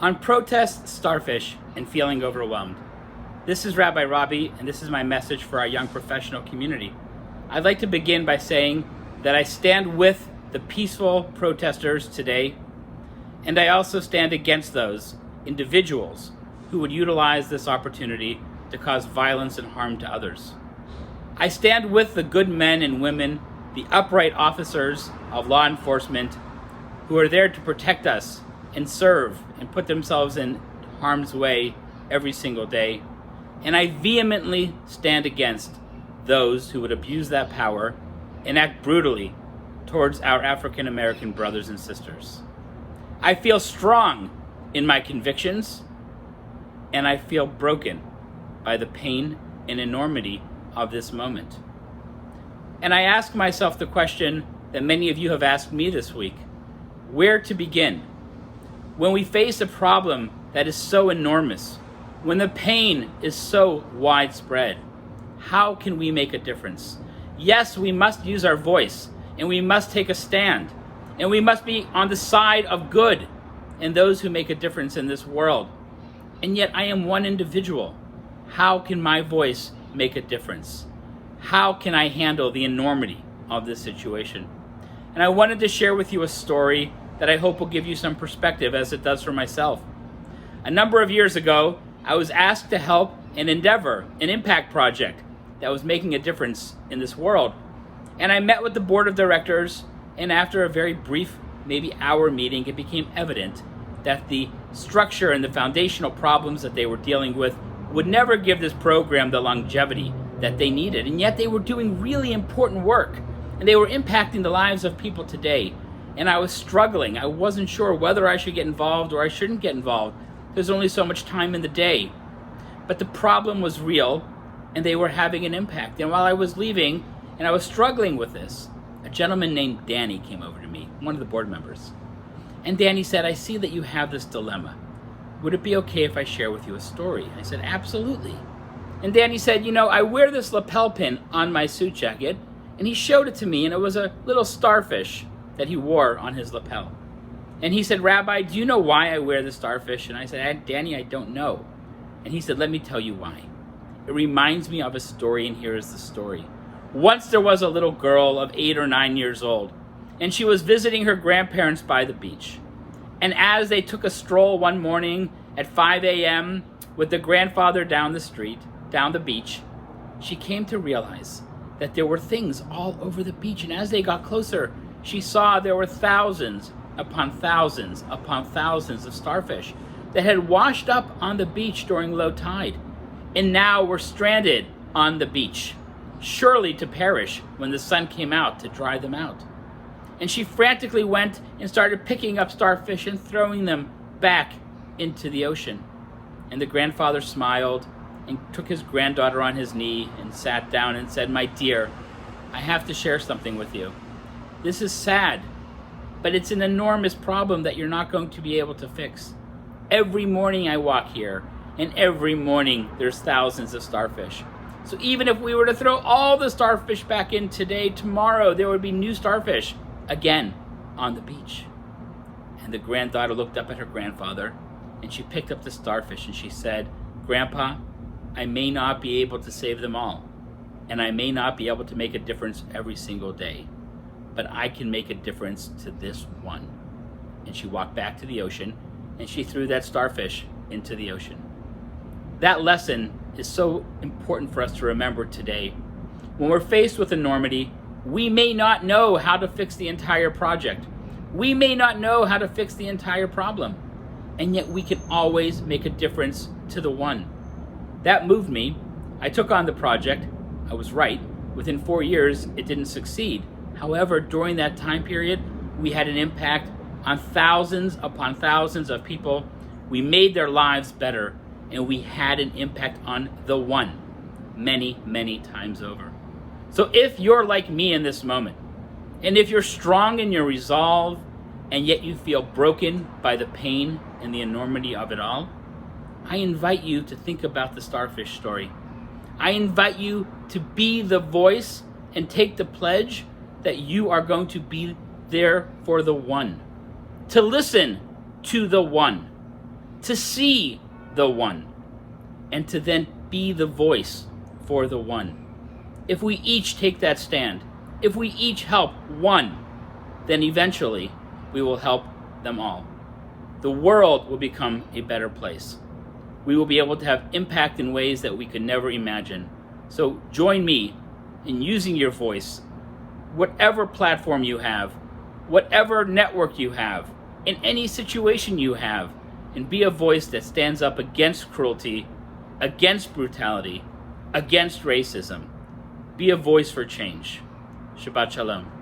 On protest, starfish, and feeling overwhelmed. This is Rabbi Robbie, and this is my message for our young professional community. I'd like to begin by saying that I stand with the peaceful protesters today, and I also stand against those individuals who would utilize this opportunity to cause violence and harm to others. I stand with the good men and women, the upright officers of law enforcement who are there to protect us and serve and put themselves in harm's way every single day. And I vehemently stand against those who would abuse that power and act brutally towards our African American brothers and sisters. I feel strong in my convictions, and I feel broken by the pain and enormity of this moment. And I ask myself the question that many of you have asked me this week: where to begin? When we face a problem that is so enormous, when the pain is so widespread, how can we make a difference? Yes, we must use our voice, and we must take a stand, and we must be on the side of good and those who make a difference in this world. And yet I am one individual. How can my voice make a difference? How can I handle the enormity of this situation? And I wanted to share with you a story that I hope will give you some perspective, as it does for myself. A number of years ago, I was asked to help an endeavor, an impact project that was making a difference in this world. And I met with the board of directors, and after a very brief, maybe hour meeting, it became evident that the structure and the foundational problems that they were dealing with would never give this program the longevity that they needed. And yet they were doing really important work, and they were impacting the lives of people today. And I was struggling. I wasn't sure whether I should get involved or I shouldn't get involved. There's only so much time in the day. But the problem was real, and they were having an impact. And while I was leaving and I was struggling with this, a gentleman named Danny came over to me, one of the board members. And Danny said, "I see that you have this dilemma. Would it be okay if I share with you a story?" I said, "Absolutely." And Danny said, "I wear this lapel pin on my suit jacket." And he showed it to me, and it was a little starfish that he wore on his lapel. And he said, "Rabbi, do you know why I wear the starfish?" And I said, "Danny, I don't know." And he said, "Let me tell you why. It reminds me of a story, and here is the story. Once there was a little girl of 8 or 9 years old, and she was visiting her grandparents by the beach. And as they took a stroll one morning at 5 a.m. with the grandfather down the beach, she came to realize that there were things all over the beach. And as they got closer, she saw there were thousands upon thousands upon thousands of starfish that had washed up on the beach during low tide, and now were stranded on the beach, surely to perish when the sun came out to dry them out. And she frantically went and started picking up starfish and throwing them back into the ocean. And the grandfather smiled and took his granddaughter on his knee and sat down and said, "My dear, I have to share something with you. This is sad, but it's an enormous problem that you're not going to be able to fix. Every morning I walk here, and every morning there's thousands of starfish. So even if we were to throw all the starfish back in today, tomorrow there would be new starfish again on the beach." And the granddaughter looked up at her grandfather, and she picked up the starfish and she said, "Grandpa, I may not be able to save them all, and I may not be able to make a difference every single day, but I can make a difference to this one." And she walked back to the ocean, and she threw that starfish into the ocean. That lesson is so important for us to remember today. When we're faced with enormity, we may not know how to fix the entire project. We may not know how to fix the entire problem, and yet we can always make a difference to the one. That moved me. I took on the project. I was right. Within 4 years, it didn't succeed. However, during that time period, we had an impact on thousands upon thousands of people. We made their lives better, and we had an impact on the one many, many times over. So if you're like me in this moment, and if you're strong in your resolve, and yet you feel broken by the pain and the enormity of it all, I invite you to think about the starfish story. I invite you to be the voice and take the pledge that you are going to be there for the one, to listen to the one, to see the one, and to then be the voice for the one. If we each take that stand, if we each help one, then eventually we will help them all. The world will become a better place. We will be able to have impact in ways that we could never imagine. So join me in using your voice, whatever platform you have, whatever network you have, in any situation you have, and be a voice that stands up against cruelty, against brutality, against racism. Be a voice for change. Shabbat Shalom.